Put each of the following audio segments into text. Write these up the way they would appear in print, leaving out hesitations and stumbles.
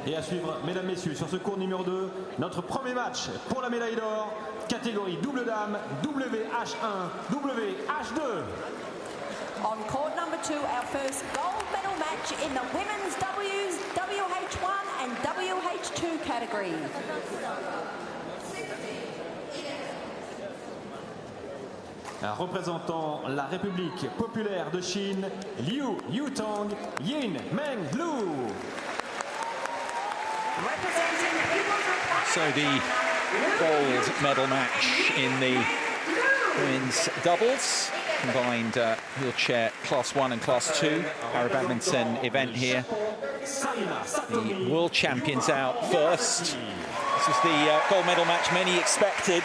Et à suivre, mesdames, messieurs, sur ce cours numéro 2, notre premier match pour la médaille d'or, catégorie double dame, WH1 WH2. On court number 2, our first gold medal match in the women's WH1 and WH2 category. Représentant la République populaire de Chine, LIU Yu Tong, YIN Meng Lu. So the gold medal match in the women's doubles, combined wheelchair class 1 and class 2 Parabadminton event here. The world champions out first. This is the gold medal match many expected.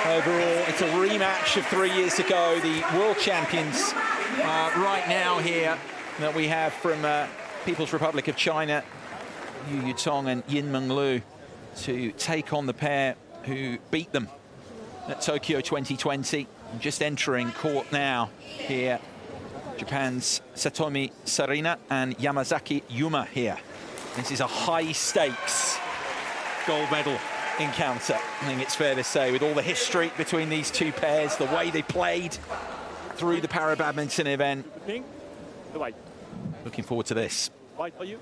Overall, it's a rematch of 3 years ago. The world champions right now here that we have from People's Republic of China, LIU Yu Tong and YIN Meng Lu, to take on the pair who beat them at Tokyo 2020. Just entering court now here, Japan's SATOMI Sarina and YAMAZAKI Yuma here. This is a high-stakes gold medal encounter, I think it's fair to say, with all the history between these two pairs, the way they played through the Parabadminton event. Pink, the white. Looking forward to this. White for you.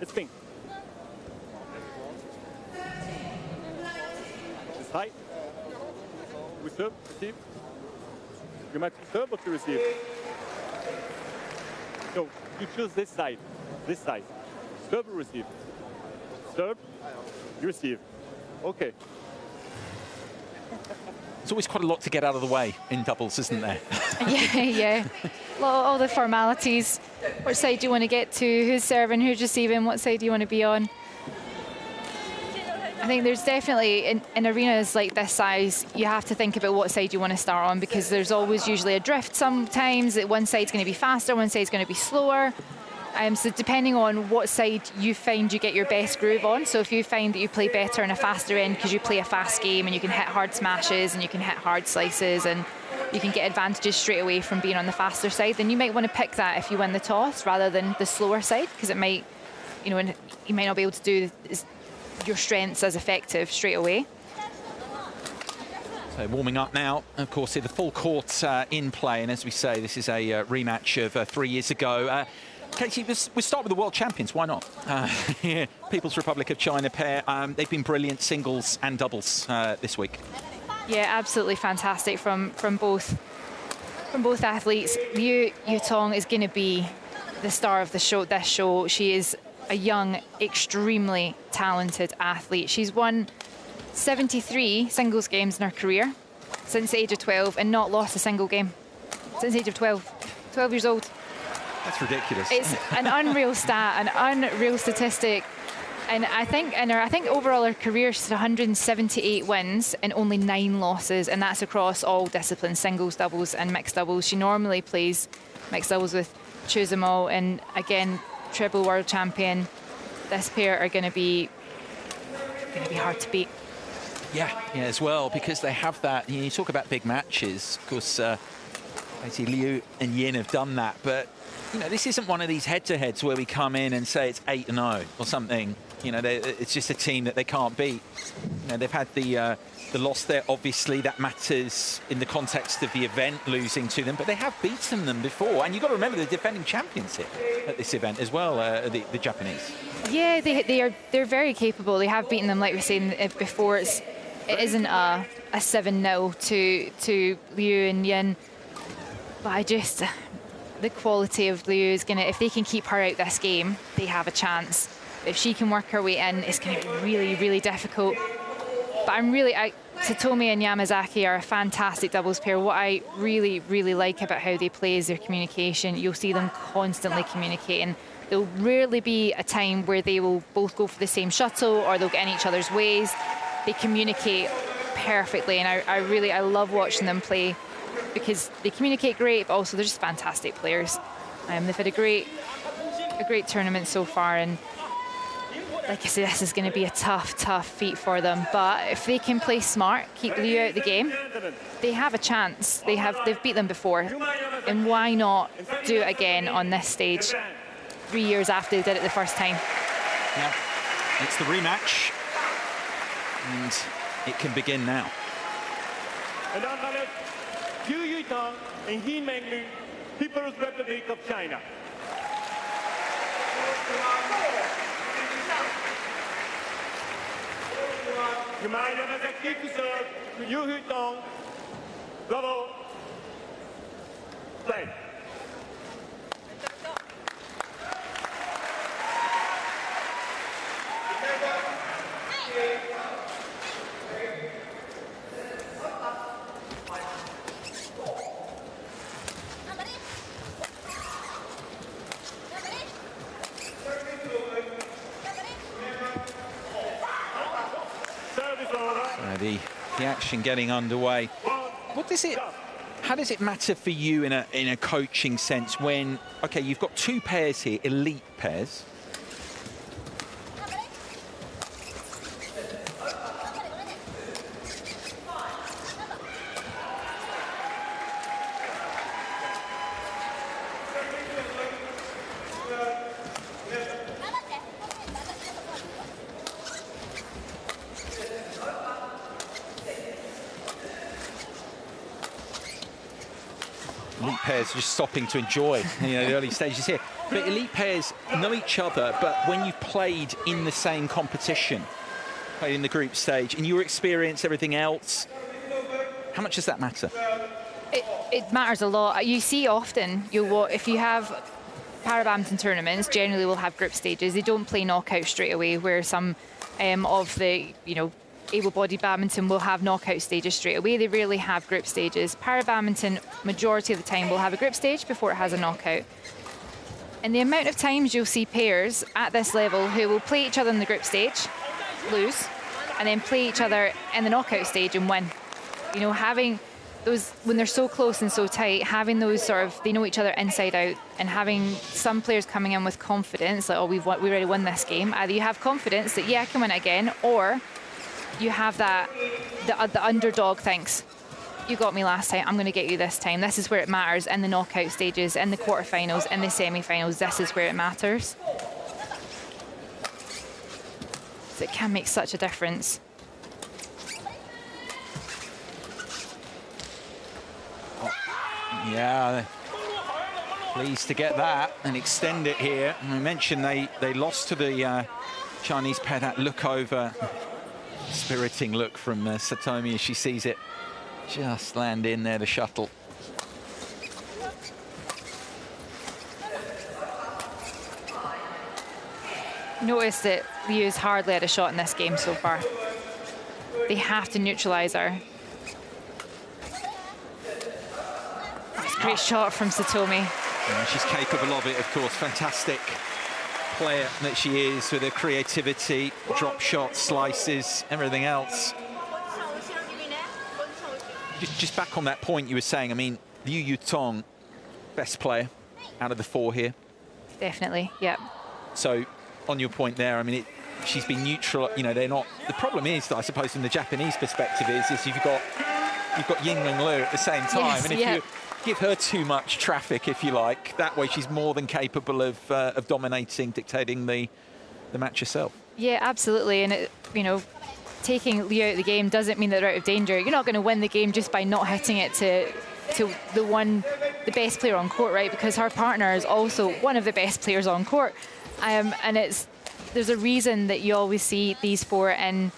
It's pink. It's high. We serve, receive. You might serve or to receive. No, you choose this side. This side. Serve or receive. Serve, you receive. Okay. There's always quite a lot to get out of the way in doubles, isn't there? Yeah. All the formalities. What side do you want to get to? Who's serving? Who's receiving? What side do you want to be on? I think there's definitely, in arenas like this size, you have to think about what side you want to start on, because there's always usually a drift sometimes. That one side's going to be faster, one side's going to be slower. So depending on what side you find you get your best groove on, so if you find that you play better in a faster end because you play a fast game and you can hit hard smashes and you can hit hard slices and you can get advantages straight away from being on the faster side, then you might want to pick that if you win the toss rather than the slower side, because it might, you know, you might not be able to do your strengths as effective straight away. So warming up now, of course, the full court in play, and as we say, this is a rematch of 3 years ago. Katie, we'll start with the world champions, why not? Yeah, People's Republic of China pair, they've been brilliant singles and doubles this week. Yeah, absolutely fantastic from both athletes. LIU Yu Tong is going to be the star of the show. This show, she is a young, extremely talented athlete. She's won 73 singles games in her career since the age of 12 and not lost a single game since the age of 12 years old. That's ridiculous. It's an unreal stat, an unreal statistic. And I think overall her career, she's 178 wins and only 9 losses, and that's across all disciplines, singles, doubles and mixed doubles. She normally plays mixed doubles with Chuzamo, and again, triple world champion. This pair are going to be hard to beat. Yeah, as well, because they have that, you talk about big matches, of course, I see Liu and Yin have done that, but you know, this isn't one of these head-to-heads where we come in and say it's 8-0 or something. You know, it's just a team that they can't beat. You know, they've had the loss there. Obviously, that matters in the context of the event, losing to them. But they have beaten them before, and you've got to remember the defending champions here at this event as well, the Japanese. Yeah, they're very capable. They have beaten them, like we were saying before. It isn't a 7-0 to Liu and Yin, but the quality of Liu is going to, if they can keep her out this game, they have a chance. If she can work her way in, it's going to be really, really difficult. But SATOMI and YAMAZAKI are a fantastic doubles pair. What I really, really like about how they play is their communication. You'll see them constantly communicating. There'll rarely be a time where they will both go for the same shuttle or they'll get in each other's ways. They communicate perfectly, and I love watching them play, because they communicate great, but also they're just fantastic players. They've had a great tournament so far, and like I said, this is going to be a tough feat for them. But if they can play smart, keep Liu out of the game, they have a chance. They've beat them before, and why not do it again on this stage? 3 years after they did it the first time. Yeah, it's the rematch, and it can begin now. And on the left, LIU Yu Tong and YIN Meng Lu, People's Republic of China. Yuma YAMAZAKI to serve to LIU Yu Tong. Double play. The action getting underway. What does it? How does it matter for you in a coaching sense when, okay, you've got two pairs here, elite pairs? Elite pairs just stopping to enjoy, the early stages here. But elite pairs know each other, but when you've played in the same competition, played in the group stage, in your experience, everything else, how much does that matter? It matters a lot. You see often, if you have Parabadminton tournaments, generally will have group stages. They don't play knockout straight away, where some of the, able-bodied badminton will have knockout stages straight away. They rarely have group stages. Parabadminton, majority of the time, will have a group stage before it has a knockout. And the amount of times you'll see pairs at this level who will play each other in the group stage, lose, and then play each other in the knockout stage and win. Having those, when they're so close and so tight, having those sort of, they know each other inside out, and having some players coming in with confidence, like, oh, we already won this game. Either you have confidence that, yeah, I can win it again, or you have that, the underdog thinks, you got me last time, I'm going to get you this time. This is where it matters in the knockout stages, in the quarterfinals, in the semi-finals. This is where it matters. So it can make such a difference. Yeah, pleased to get that and extend it here. And I mentioned they lost to the Chinese pair. That look over, spiriting look from SATOMI as she sees it just land in there, the shuttle. Notice that LIU's hardly had a shot in this game so far. They have to neutralise her. That's a great shot from SATOMI. Yeah, she's capable of it, of course. Fantastic player that she is, with her creativity, drop shots, slices, everything else. Just back on that point you were saying, I mean, LIU Yu Tong, best player out of the four here. Definitely, yep. So, on your point there, I mean, she's been neutral. They're not. The problem is, I suppose, from the Japanese perspective, is you've got YIN Meng Lu at the same time, yes, and if you give her too much traffic, if you like, that way she's more than capable of dominating, dictating the match herself. Yeah, absolutely, and taking LIU out of the game doesn't mean that they're out of danger. You're not going to win the game just by not hitting it to the best player on court, right? Because her partner is also one of the best players on court. And there's a reason that you always see these four in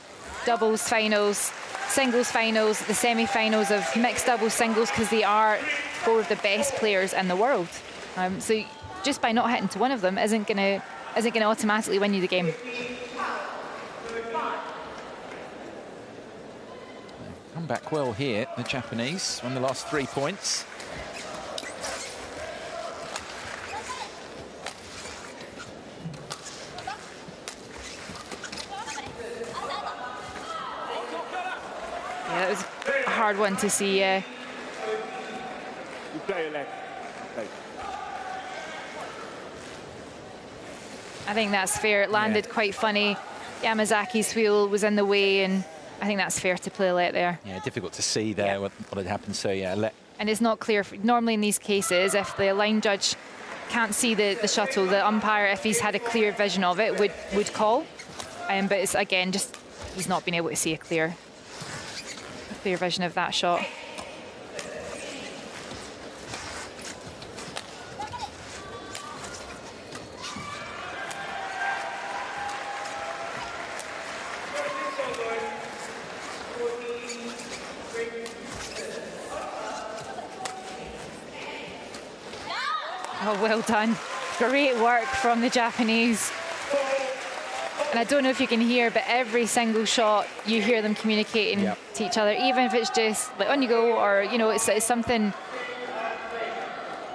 doubles finals, singles finals, the semi-finals of mixed doubles singles, because they are four of the best players in the world. So just by not hitting to one of them isn't going to automatically win you the game. Come back well here, the Japanese, on the last 3 points. Yeah, that was a hard one to see. You play left. I think that's fair. It landed quite funny. Yamazaki's wheel was in the way, and I think that's fair to play let there. Yeah, difficult to see there what had happened. So yeah, let. And it's not clear. Normally in these cases, if the line judge can't see the shuttle, the umpire, if he's had a clear vision of it, would call. But it's, again, just he's not been able to see a clear vision of that shot. Oh, well done. Great work from the Japanese. And I don't know if you can hear, but every single shot, you hear them communicating to each other, even if it's just like on you go, or, you know, it's something,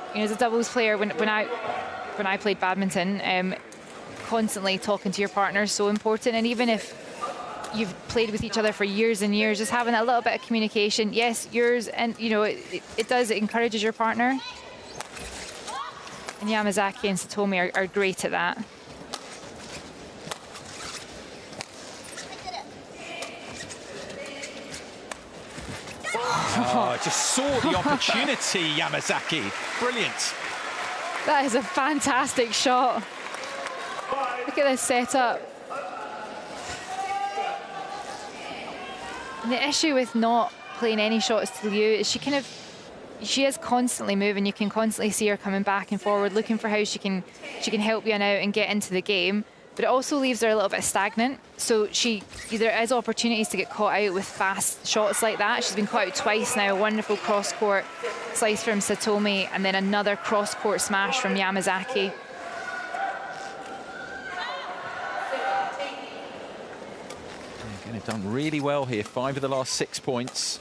you know, as a doubles player, when I played badminton, constantly talking to your partner is so important. And even if you've played with each other for years and years, just having a little bit of communication, yes, yours, and, you know, it encourages your partner. And Yamazaki and SATOMI are great at that. Oh, just saw the opportunity, Yamazaki. Brilliant. That is a fantastic shot. Look at this setup. And the issue with not playing any shots to Liu is she is constantly moving. You can constantly see her coming back and forward, looking for how she can help Yan out and get into the game. But it also leaves her a little bit stagnant. So there is opportunities to get caught out with fast shots like that. She's been caught out twice now. A wonderful cross-court slice from SATOMI, and then another cross-court smash from Yamazaki. Again, they've done really well here. 5 of the last 6 points.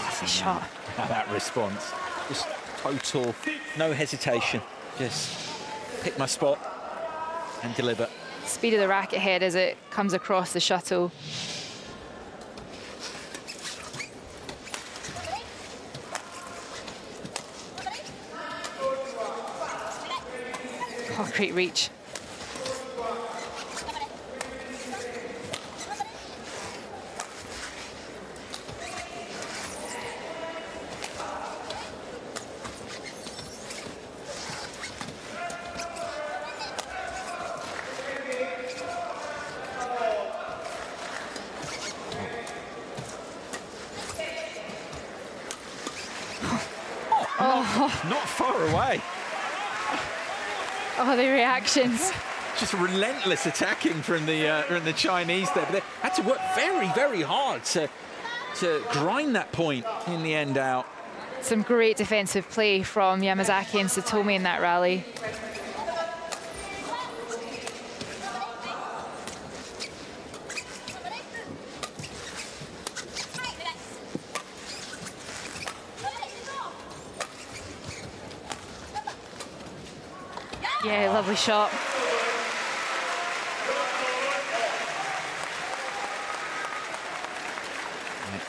That's a shot. That response. Just total, no hesitation. Just pick my spot and deliver. Speed of the racket head as it comes across the shuttle. Oh, great reach. Not far away. Oh, the reactions. Just relentless attacking from the Chinese there. But they had to work very, very hard to grind that point in the end out. Some great defensive play from Yamazaki and SATOMI in that rally. Yeah, lovely shot.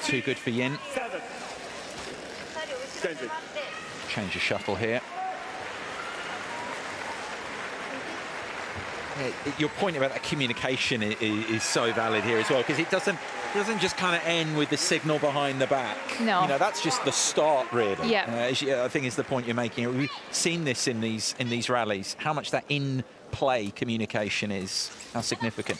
Too good for Yin. 7. Change it. Change the shuttle here. Yeah, your point about that communication is so valid here as well, because it doesn't just kind of end with the signal behind the back. No. You know, that's just the start, really. Yeah. I think is the point you're making. We've seen this in these rallies, how much that in-play communication is, how significant.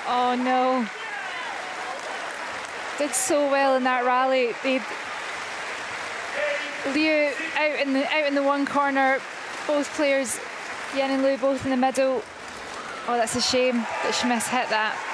Oh no. Did so well in that rally. Liu out in the one corner, both players, Yan and Liu, both in the middle. Oh, that's a shame that she mishit that.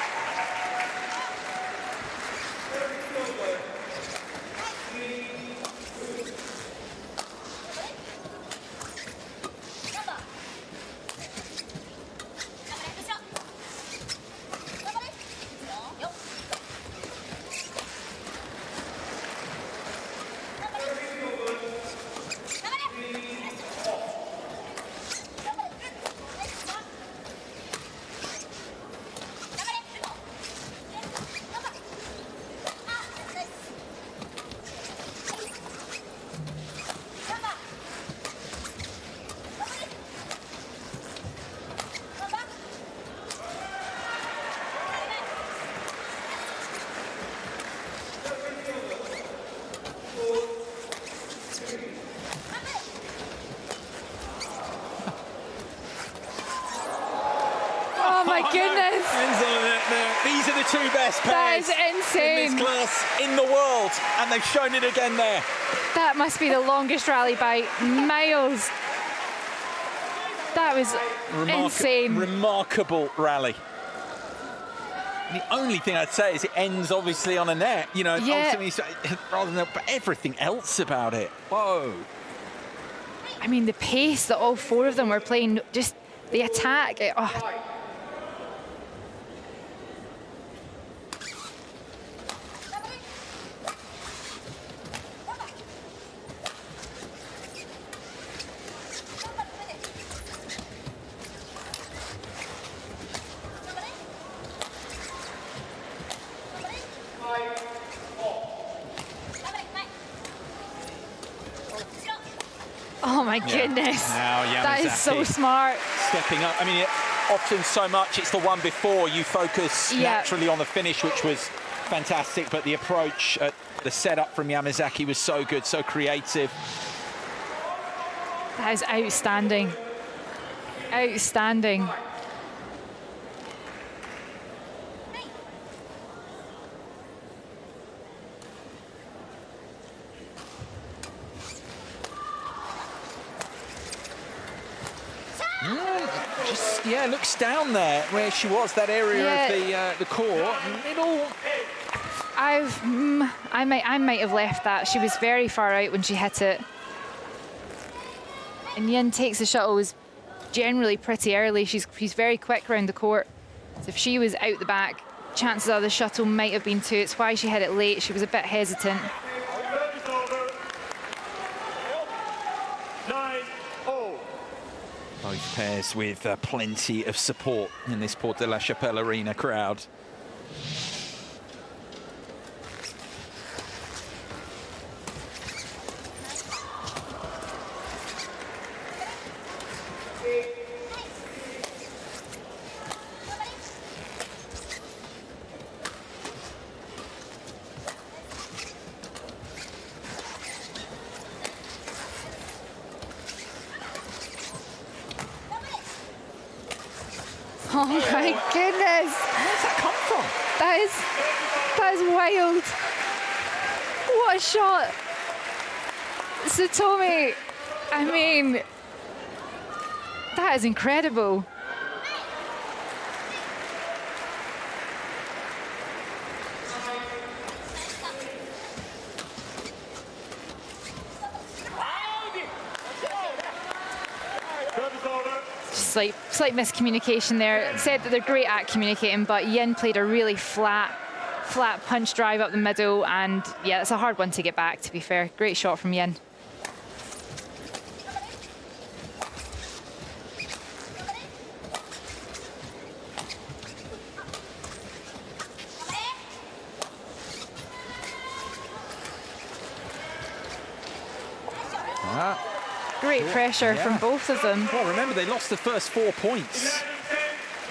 the two best That pairs is insane. in this class in the world, and they've shown it again there. That must be the longest rally by miles. That was insane. Remarkable rally. The only thing I'd say is it ends obviously on a net, you know, ultimately, rather than, but everything else about it. Whoa. I mean, the pace that all four of them were playing, just the attack. Oh my goodness. Now that is so smart. Stepping up. I mean, often so much, it's the one before you focus naturally on the finish, which was fantastic, but the approach, the setup from Yamazaki was so good, so creative. That is outstanding. Outstanding. Looks down there where she was, that area of the court. I might have left that. She was very far out when she hit it. And Yin takes the shuttles generally pretty early. She's very quick around the court. So if she was out the back, chances are the shuttle might have been too. It's why she hit it late. She was a bit hesitant. Both pairs with plenty of support in this Porte de la Chapelle Arena crowd. Oh my goodness. Where's that come from? That is wild. What a shot. SATOMI, I mean, that is incredible. Slight miscommunication there. Said that they're great at communicating, but Yin played a really flat punch drive up the middle, and yeah, it's a hard one to get back, to be fair. Great shot from Yin. Great pressure from both of them. Well, remember, they lost the first 4 points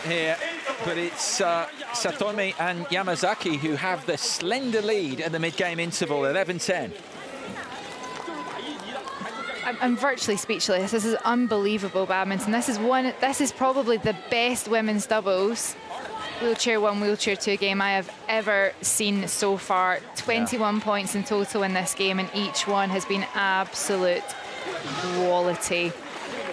here, but it's SATOMI and Yamazaki who have the slender lead at the mid-game interval, 11-10. I'm virtually speechless. This is unbelievable badminton. This is probably the best women's doubles wheelchair 1, wheelchair 2 game I have ever seen so far. 21 points in total in this game, and each one has been absolute quality.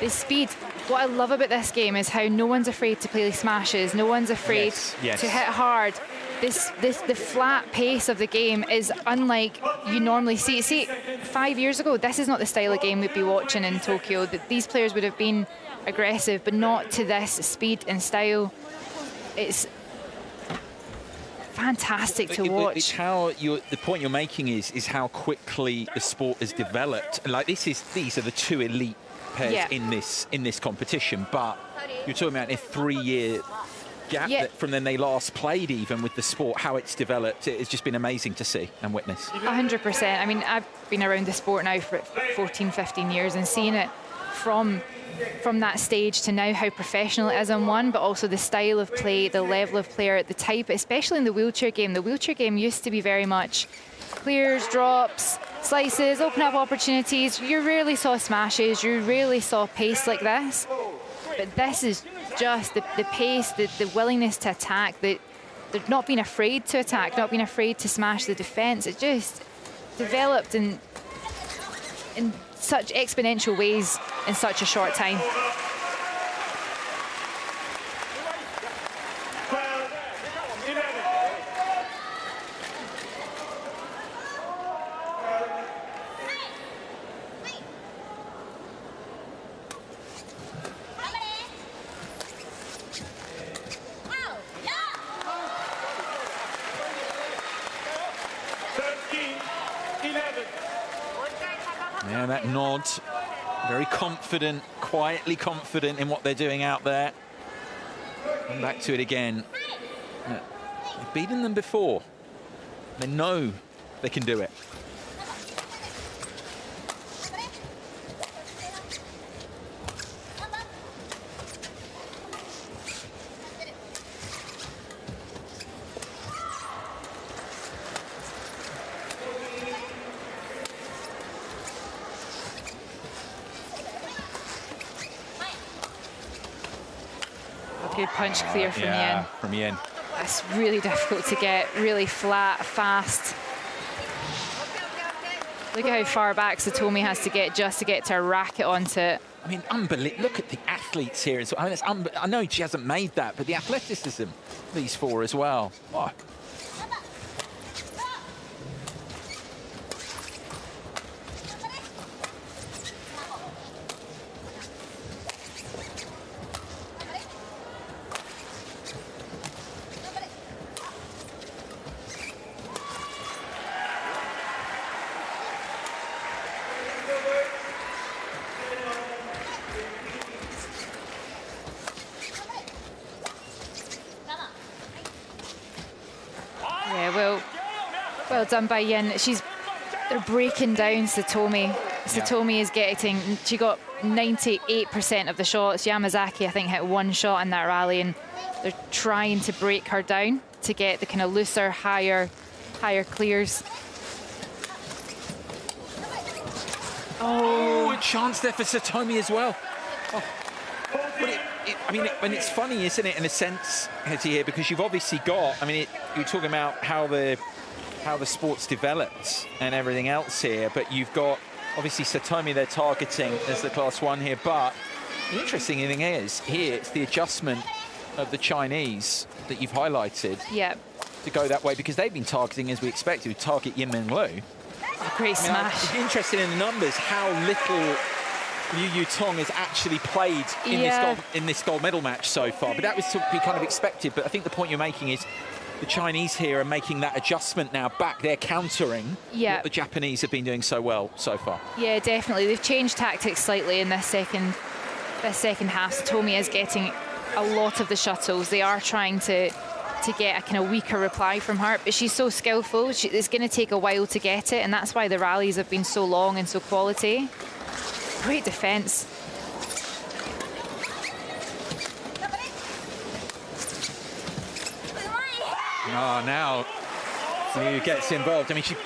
The speed. What I love about this game is how no one's afraid to play smashes. No one's afraid to hit hard. The flat pace of the game is unlike you normally see. See, 5 years ago, this is not the style of game we'd be watching in Tokyo. These players would have been aggressive, but not to this speed and style. It's fantastic to watch. It's how the point you're making is how quickly the sport has developed. Like these are the two elite pairs in this competition, but you're talking about a 3-year gap from when they last played, even with the sport, how it's developed. It's just been amazing to see and witness. 100%. I mean, I've been around the sport now for 14, 15 years, and seeing it from that stage to now, how professional it is on one, but also the style of play, the level of player, the type, especially in the wheelchair game. The wheelchair game used to be very much clears, drops, slices, open up opportunities. You rarely saw smashes, you rarely saw pace like this. But this is just the pace, the willingness to attack, the they're not being afraid to attack, not being afraid to smash the defense. It just developed in such exponential ways in such a short time. Yeah, that nod, very confident, quietly confident in what they're doing out there. And back to it again. They've beaten them before. They know they can do it. Good punch clear from Yeah, Yin. from Yin. That's really difficult to get, really flat, fast. Look at how far back SATOMI has to get just to get to rack it onto it. I mean, unbelievable. Look at the athletes here. I mean, I know she hasn't made that, but the athleticism, these four as well. Oh. Yeah, well done by Yin. They're breaking down SATOMI. SATOMI is getting, she got 98% of the shots. Yamazaki, I think, hit one shot in that rally, and they're trying to break her down to get the kind of looser, higher clears. Oh, a chance there for SATOMI as well. Oh. But I mean, and it's funny, isn't it, in a sense, Hetty, here, because you've obviously got, I mean, you're talking about how the sport's developed and everything else here, but you've got, obviously, SATOMI they're targeting as the class 1 here, but the interesting thing is, here, it's the adjustment of the Chinese that you've highlighted to go that way, because they've been targeting, as we expected, to target YIN Meng Lu. Great smash. It's interesting in the numbers how little Yu Tong has actually played in this gold medal match so far, but that was to be kind of expected. But I think the point you're making is the Chinese here are making that adjustment now back. They're countering what the Japanese have been doing so well so far. Yeah, definitely. They've changed tactics slightly in this second half. SATOMI is getting a lot of the shuttles. They are trying to get a kind of weaker reply from her, but she's so skillful. It's going to take a while to get it, and that's why the rallies have been so long and so quality. Great defense. Oh, now Liu gets involved. I mean, she's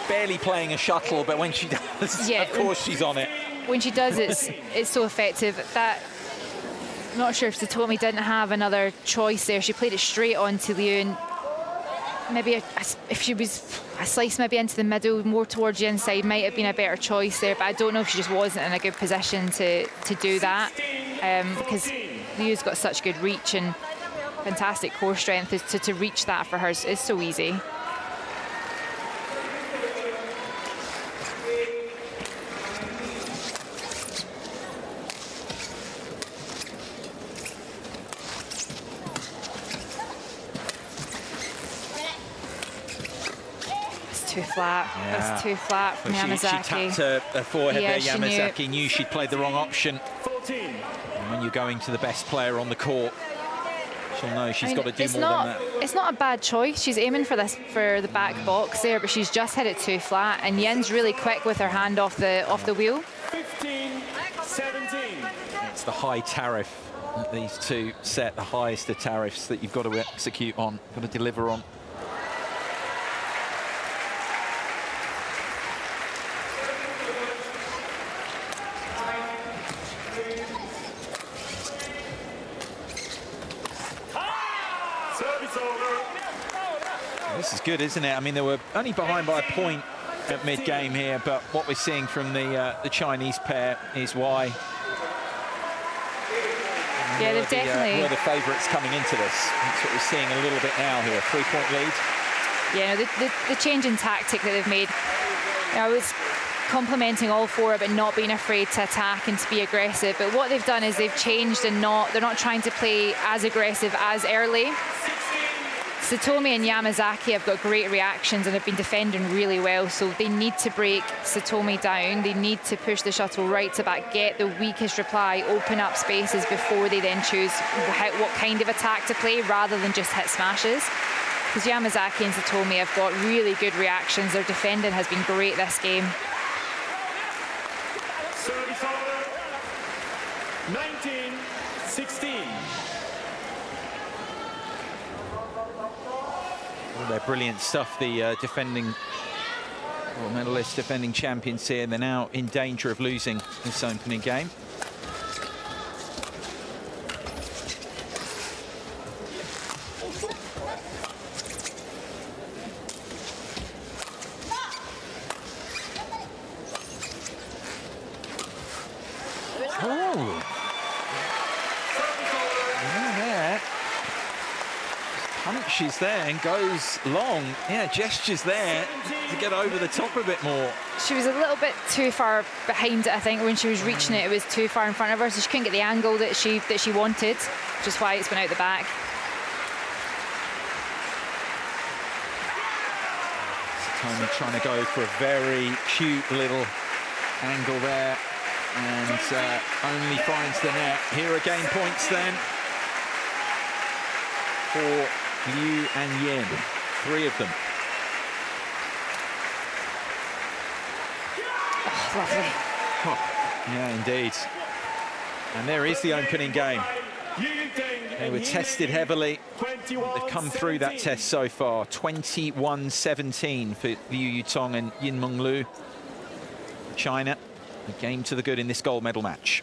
barely playing a shuttle, but when she does, of course she's on it. When she does, it's so effective. I'm not sure if SATOMI didn't have another choice there. She played it straight on to Liu, and maybe if she was a slice maybe into the middle, more towards the inside, might have been a better choice there, but I don't know if she just wasn't in a good position to do that, because Liu's got such good reach and fantastic core strength. To reach that for her is so easy. Too flat. Yeah. That's too flat from Yamazaki. She tapped her forehead there. Yamazaki knew she'd played the wrong option. 14. And when you're going to the best player on the court, she'll know she's got to do more than that. It's not a bad choice. She's aiming for the back box there, but she's just hit it too flat. And Yin's really quick with her hand off the wheel. 15, 17. It's the high tariff that these two set, the highest of tariffs that you've got to execute on, got to deliver on. Service over. good, isn't it? I mean, they were only behind by a point at mid-game here, but what we're seeing from the Chinese pair is why. Yeah, they've definitely... were the favourites coming into this. That's what we're seeing a little bit now here, 3-point lead. Yeah, the change in tactic that they've made, I was complimenting all four about not being afraid to attack and to be aggressive, but what they've done is they've changed and they're not trying to play as aggressive as early. SATOMI and YAMAZAKI have got great reactions and have been defending really well, so they need to break SATOMI down. They need to push the shuttle right to back, get the weakest reply, open up spaces before they then choose what kind of attack to play rather than just hit smashes. Because YAMAZAKI and SATOMI have got really good reactions. Their defending has been great this game. Service over. 19-16. All their brilliant stuff, the defending gold medalists, defending champions here. They're now in danger of losing this opening game. Punches there and goes long. Yeah, gestures there to get over the top a bit more. She was a little bit too far behind it, I think. When she was reaching it, it was too far in front of her, so she couldn't get the angle that she wanted, which is why it's went out the back. SATOMI trying to go for a very cute little angle there, and only finds the net. Here again, points then for Liu and Yin, 3 of them. Oh, lovely. Oh, yeah, indeed. And there is the opening game. They were tested heavily. They've come through that test so far. 21-17 for LIU Yu Tong and YIN Meng Lu. China, a game to the good in this gold medal match.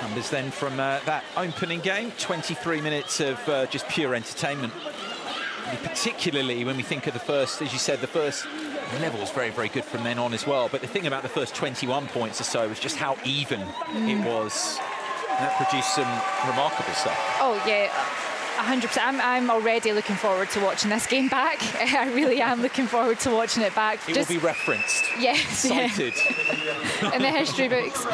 Numbers then from that opening game, 23 minutes of just pure entertainment. And particularly when we think of the first, as you said, the first level was very, very good from then on as well. But the thing about the first 21 points or so was just how even it was. And that produced some remarkable stuff. Oh, yeah. 100%. I'm already looking forward to watching this game back. I really am looking forward to watching it back. It will be referenced. Yes. Cited. Yeah. In the history books.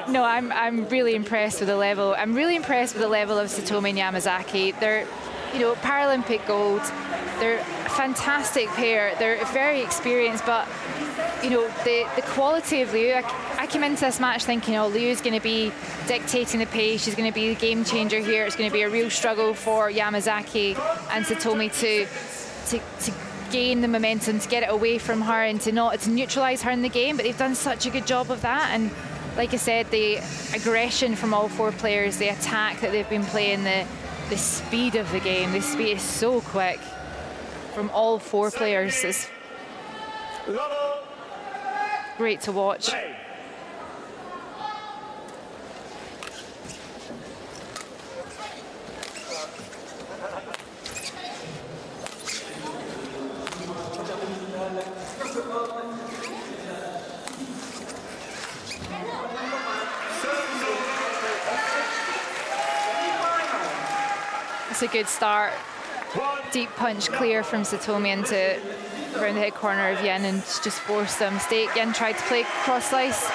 No, I'm really impressed with the level. I'm really impressed with the level of SATOMI and YAMAZAKI. They're, you know, Paralympic gold. They're a fantastic pair. They're very experienced, but you know, the quality of Liu, I came into this match thinking, oh, Liu's going to be dictating the pace. She's going to be the game changer here. It's going to be a real struggle for YAMAZAKI and SATOMI to gain the momentum, to get it away from her and to neutralise her in the game. But they've done such a good job of that. And like I said, the aggression from all 4 players, the attack that they've been playing, the speed of the game, the speed is so quick from all 4 players. It's great to watch. It's a good start. Deep punch clear from SATOMI into around the head corner of Yin and just forced a mistake. Yin tried to play cross slice.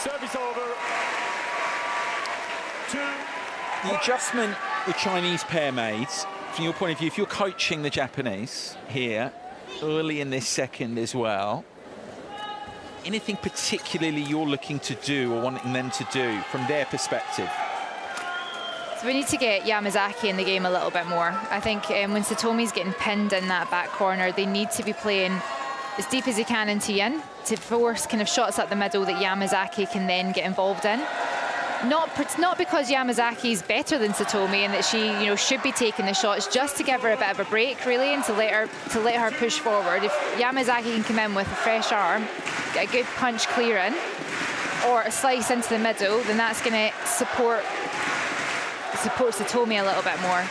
Service over. 2. The adjustment the Chinese pair made, from your point of view, if you're coaching the Japanese here early in this second as well, anything particularly you're looking to do or wanting them to do from their perspective? So we need to get Yamazaki in the game a little bit more. I think when SATOMI's getting pinned in that back corner, they need to be playing as deep as they can into Yin to force kind of shots up the middle that Yamazaki can then get involved in. Not because Yamazaki is better than SATOMI and that she, should be taking the shots, just to give her a bit of a break, really, and to let her push forward. If Yamazaki can come in with a fresh arm, get a good punch clear in, or a slice into the middle, then that's going to support SATOMI a little bit more.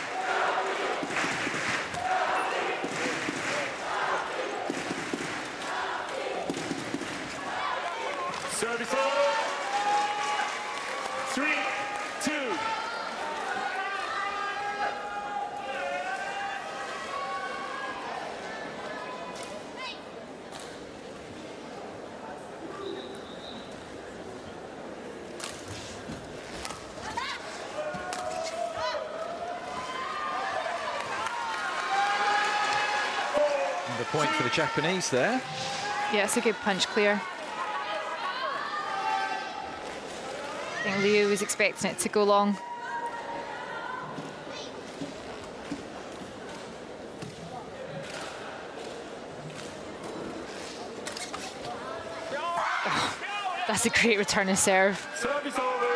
Service over. 3, 2. The point for the Japanese there. Yeah, it's a good punch clear. I think Liu was expecting it to go long. Oh, that's a great return of serve. Service over.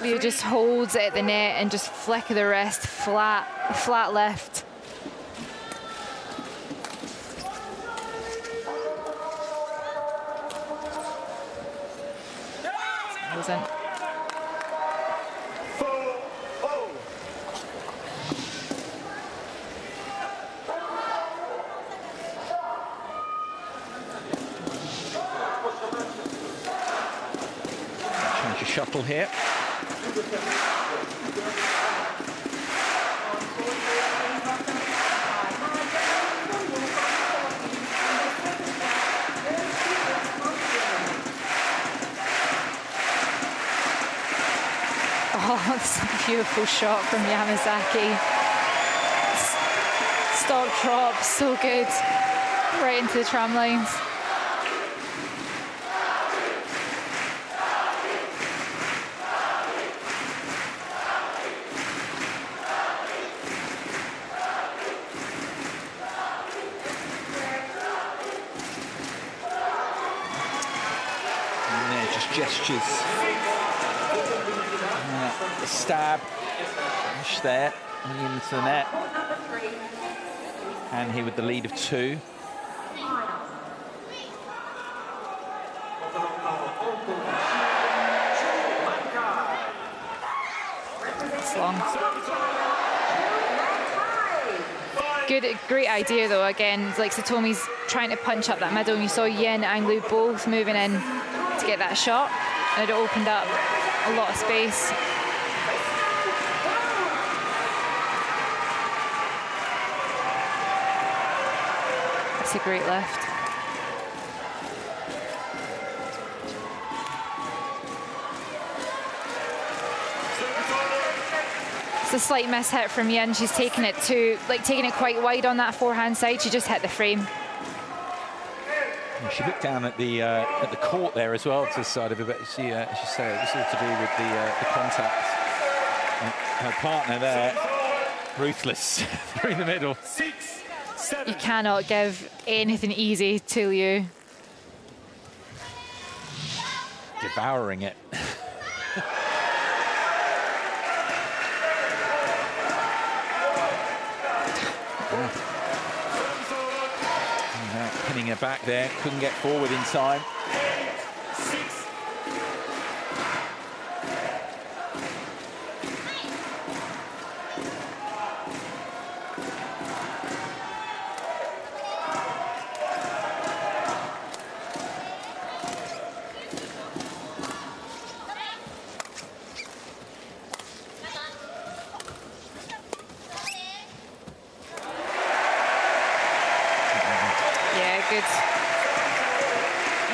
Liu just holds it at the net and just flick of the wrist, flat left. Wasn't. 4-0. Change of shuttle here. Oh, that's a beautiful shot from Yamazaki. Stop drop, so good. Right into the tram lines. And they're just gestures. The stab, push there, into the net. And here with the lead of 2. It's long. Great idea though. Again, like SATOMI's trying to punch up that middle, and you saw Yin and Lu both moving in to get that shot, and it opened up a lot of space. That's a great lift. It's a slight miss-hit from Yin. She's taking it quite wide on that forehand side. She just hit the frame. She looked down at the court there as well to the side of it, but she said it was all to do with the contact. Her partner there, ruthless through the middle. 6, 7. You cannot give anything easy to Liu. Devouring it. Pinning her back there, couldn't get forward in time. 6. Yeah, good.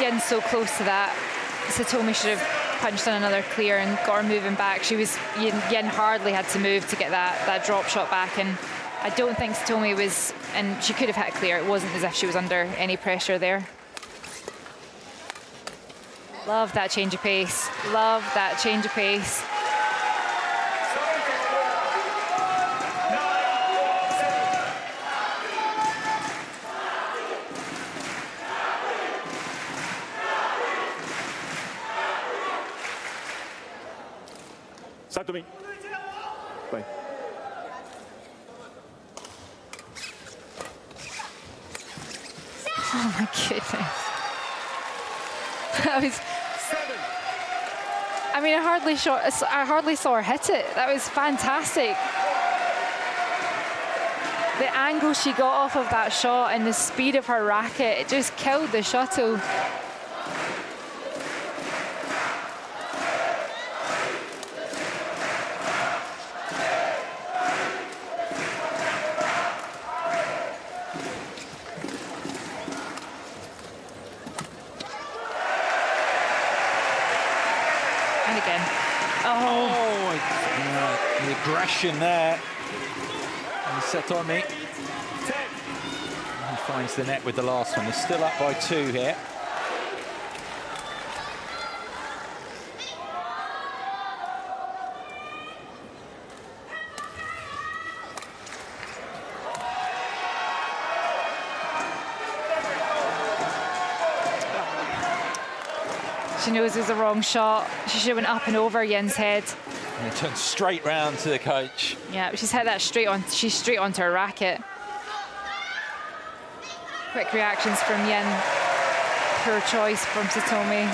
Yin's so close to that. Satomi should have punched on another clear and got her moving back. Yin hardly had to move to get that drop shot back, and I don't think Satomi was, and she could have hit clear. It wasn't as if she was under any pressure there. Love that change of pace. Love that change of pace. SATOMI. Bye. Oh my goodness. That was... I mean, I hardly saw her hit it. That was fantastic. The angle she got off of that shot and the speed of her racket, it just killed the shuttle. The aggression there. And Satomi. He finds the net with the last one. They're still up by 2 here. She knows it was the wrong shot. She should have went up and over Yin's head. And it turned straight round to the coach. Yeah, she's hit that straight on. She's straight onto her racket. Quick reactions from Yin. Poor choice from Satomi.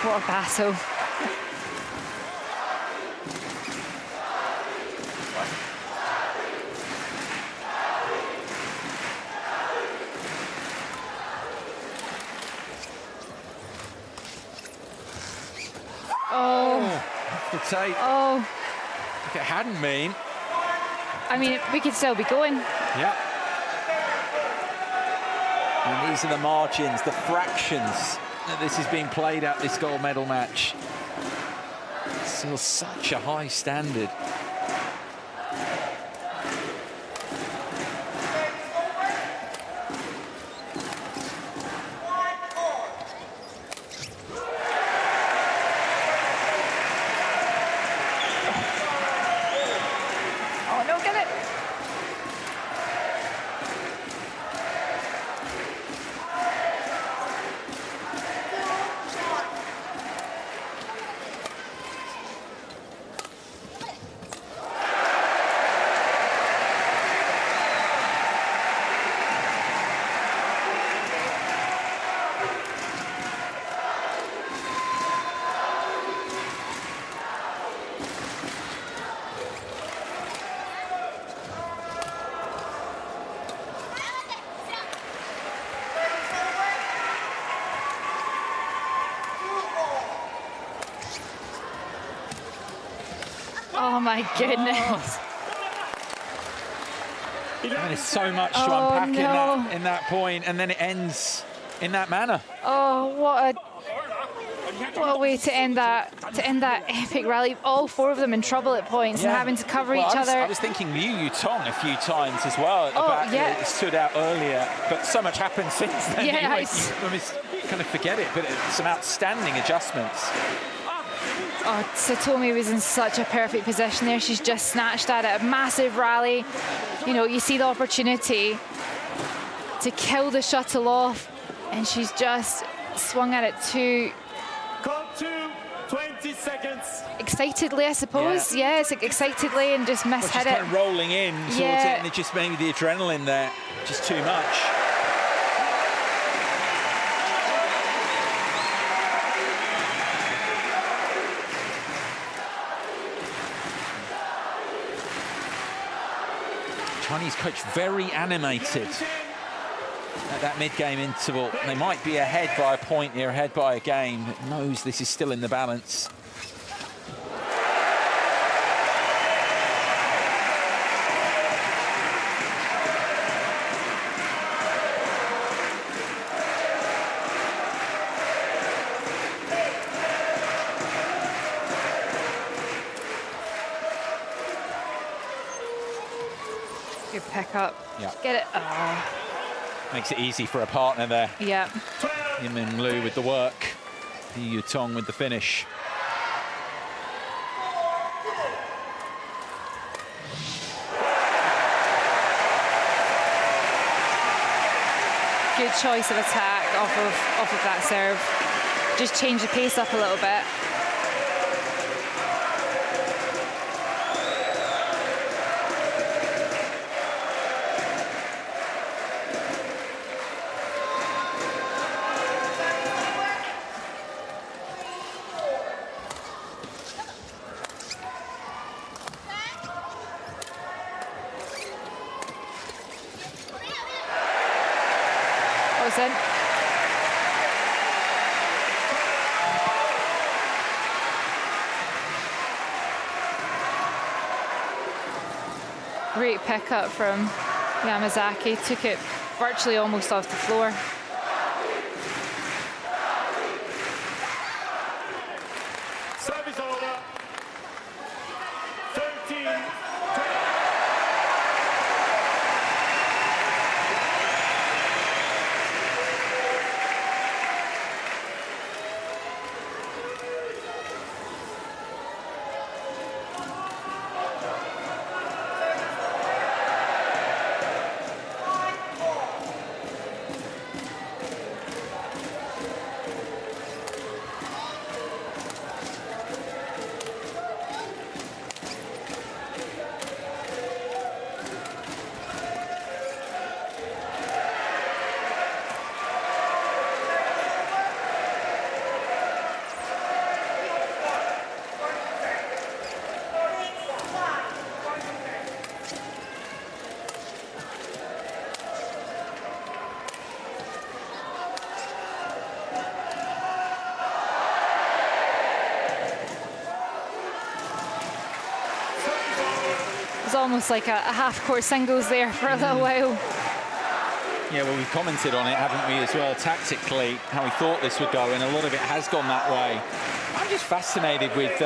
What a battle. Oh. The tape. Oh. If it hadn't been. I mean, we could still be going. Yeah. And these are the margins, the fractions that this is being played at, this gold medal match. Still such a high standard. Oh no, get it. Oh my goodness. And it's so much to unpack in that point, and then it ends in that manner. Oh, what a way to end that epic rally. All 4 of them in trouble at points and having to cover each other. I was thinking LIU Yu Tong a few times as well at the back. Yeah. It stood out earlier, but so much happened since then. Yeah, you kind of forget it, but some outstanding adjustments. Oh, Satomi was in such a perfect position there. She's just snatched at it. A massive rally. You know, you see the opportunity to kill the shuttle off, and she's just swung at it too. Count 2, 20 seconds. Excitedly, I suppose. Yeah, it's excitedly, and just mishit Just it. kind of rolling in towards it, and it just maybe the adrenaline there, just too much. Chinese coach very animated at that mid-game interval. They might be ahead by a point here, ahead by a game, but knows this is still in the balance. Good pick up. Yeah. Get it. Oh. Makes it easy for a partner there. Yeah. YIN Meng Lu with the work. Yu Tong with the finish. Good choice of attack off of that serve. Just change the pace up a little bit. In. Great pickup from Yamazaki, took it virtually almost off the floor. Service over. 13. It was almost like a half-court singles there for a little while. Yeah, well, we've commented on it, haven't we, as well, tactically, how we thought this would go, and a lot of it has gone that way. I'm just fascinated with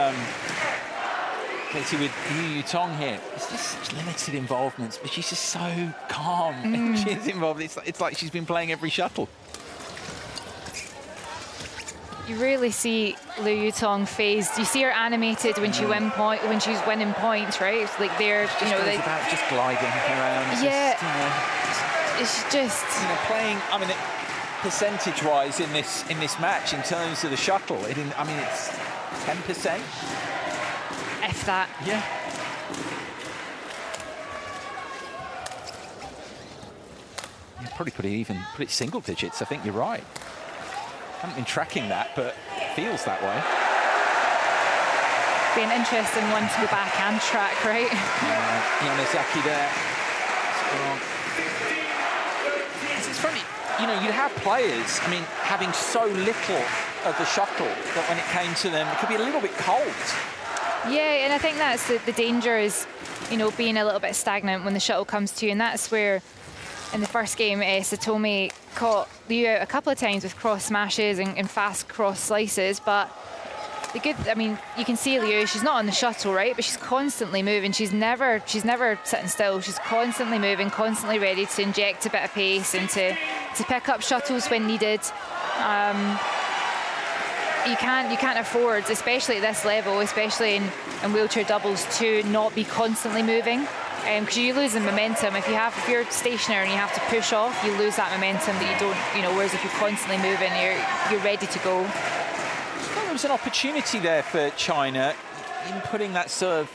with Yu Tong here. It's just such limited involvements, but she's just so calm. She's involved. It's like she's been playing every shuttle. You really see LIU Yu Tong phased. You see her animated when she's winning points, right? It's like they're, you know, they about just gliding around. Yeah, just, it's just playing. I mean, percentage-wise in this match, in terms of the shuttle, I mean, it's 10%, if that. Yeah. You probably put it single digits. I think you're right. Haven't been tracking that, but it feels that way. Be an interesting one to go back and track, right? Yamazaki there. It's funny, you know, you have players, I mean, having so little of the shuttle that when it came to them, it could be a little bit cold. Yeah, and I think that's the danger is, you know, being a little bit stagnant when the shuttle comes to you, and that's where in the first game, SATOMI caught LIU out a couple of times with cross smashes and fast cross slices, but I mean, you can see LIU, she's not on the shuttle, right? But she's constantly moving. She's never sitting still. She's constantly moving, constantly ready to inject a bit of pace and to pick up shuttles when needed. You can't afford, especially at this level, especially in wheelchair doubles, to not be constantly moving. Because you lose the momentum. If you're stationary and you have to push off, you lose that momentum that you don't, you know, whereas if you're constantly moving, you're ready to go. Well, there was an opportunity there for China in putting that serve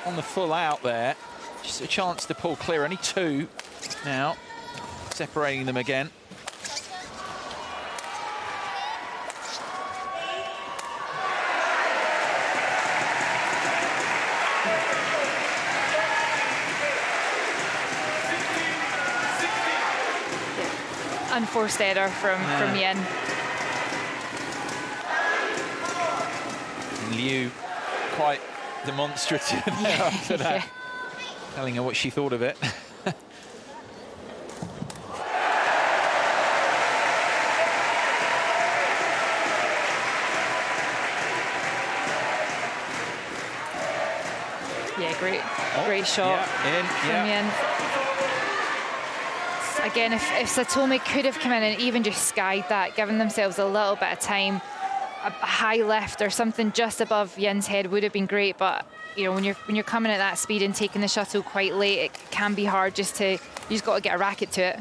on the full out there. Just a chance to pull clear. Only two now, separating them again. unforced error from Yin. And Liu quite demonstrative after that, telling her what she thought of it. Yeah, great shot from Yin. Again, if SATOMI could have come in and even just skied that, given themselves a little bit of time, a high left or something just above Yin's head would have been great. But you know, when you're coming at that speed and taking the shuttle quite late, it can be hard. You just got to get a racket to it.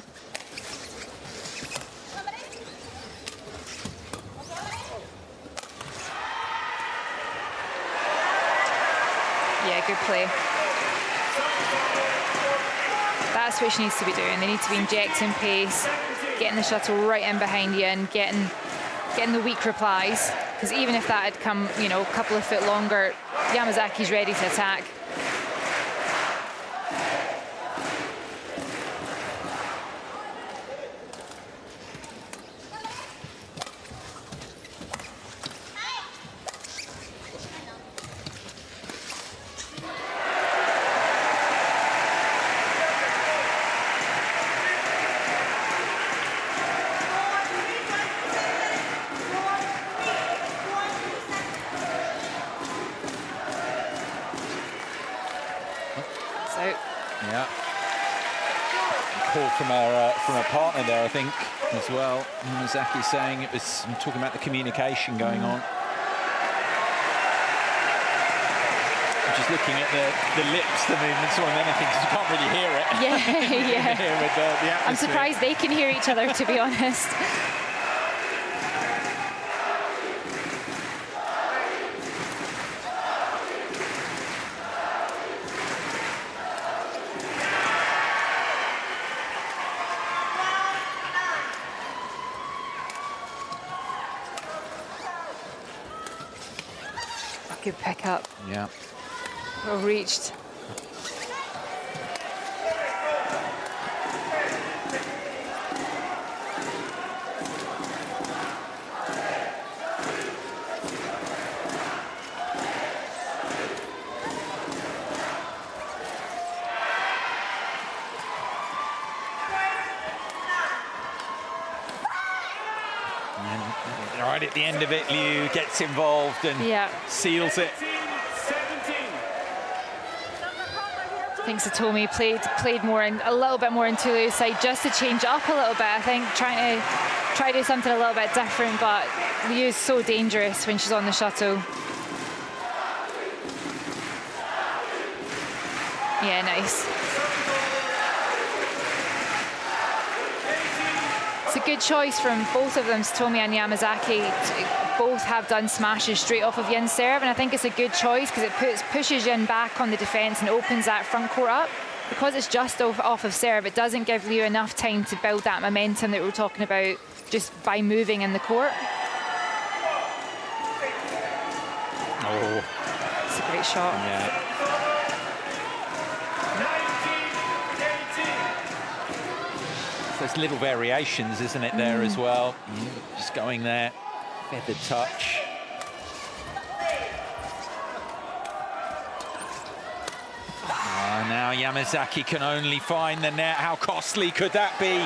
Yeah, good play. That's what she needs to be doing. They need to be injecting pace, getting the shuttle right in behind Yin, getting the weak replies. Because even if that had come, you know, a couple of foot longer, Yamazaki's ready to attack. Yeah. Call from our partner there, I think, as well. Yamazaki saying it was, I'm talking about the communication going on. I'm just looking at the lips, the movements more than anything, because you can't really hear it. Yeah. Here with the atmosphere. I'm surprised they can hear each other, to be honest. Good pick up. Yeah. Well reached. Right at the end of it, Liu gets involved and seals it. I think SATOMI played more in, a little bit more into Liu's side just to change up a little bit. I think try to do something a little bit different, but Liu is so dangerous when she's on the shuttle. Yeah, nice. It's a good choice from both of them, SATOMI and Yamazaki. Both have done smashes straight off of Yin's serve, and I think it's a good choice because it pushes Yin back on the defence and opens that front court up. Because it's just off of serve, it doesn't give Liu enough time to build that momentum that we were talking about just by moving in the court. Oh, it's a great shot. Yeah. There's little variations, isn't it, there as well? Just going there, feathered touch. Now Yamazaki can only find the net. How costly could that be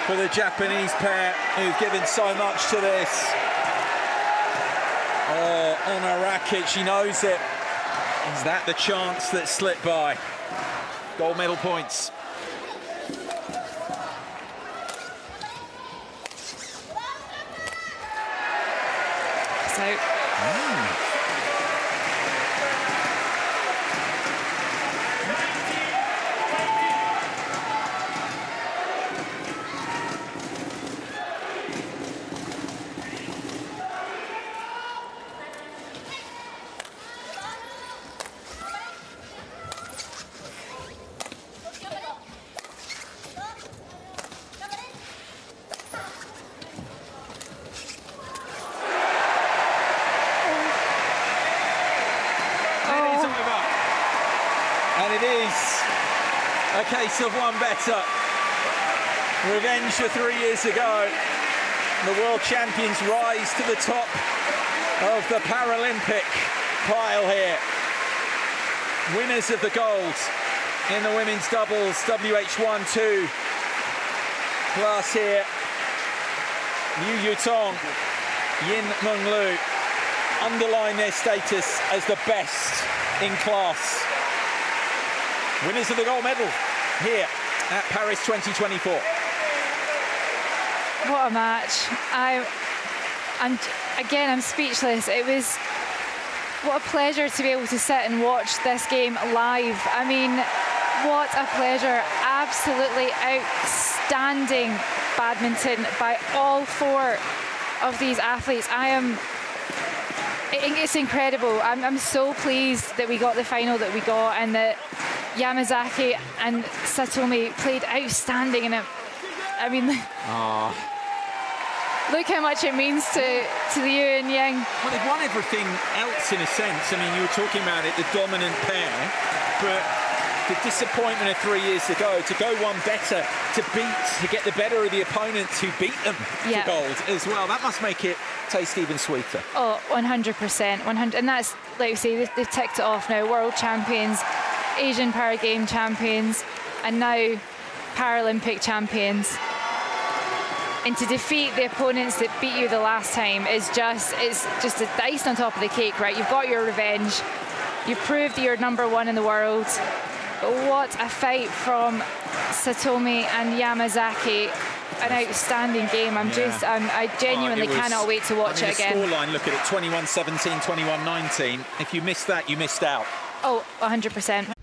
for the Japanese pair who've given so much to this? Oh, on a racket, she knows it. Is that the chance that slipped by? Gold medal points. And it is a case of one better. Revenge for 3 years ago. The world champions rise to the top of the Paralympic pile here. Winners of the gold in the women's doubles WH1 2 class here. Yu Tong, YIN Meng Lu underline their status as the best in class. Winners of the gold medal here at Paris 2024. What a match. I'm speechless. It was, what a pleasure to be able to sit and watch this game live. I mean, what a pleasure. Absolutely outstanding badminton by all four of these athletes. It's incredible. I'm so pleased that we got the final that we got, and that Yamazaki and SATOMI played outstanding in it. I mean, look how much it means to the Yu and Yang. Well, they've won everything else in a sense. I mean, you were talking about it, the dominant pair, but the disappointment of 3 years ago, to go one better, to get the better of the opponents who beat them for gold as well. That must make it taste even sweeter. Oh, 100%, 100. And that's, like we say, they've ticked it off now. World champions, Asian Para Game champions, and now Paralympic champions. And to defeat the opponents that beat you the last time it's just a dice on top of the cake, right? You've got your revenge. You've proved that you're #1 in the world. But what a fight from SATOMI and Yamazaki. An outstanding game. I genuinely cannot wait to watch it again. The scoreline, look at it, 21-17, 21-19. If you missed that, you missed out. Oh, 100%.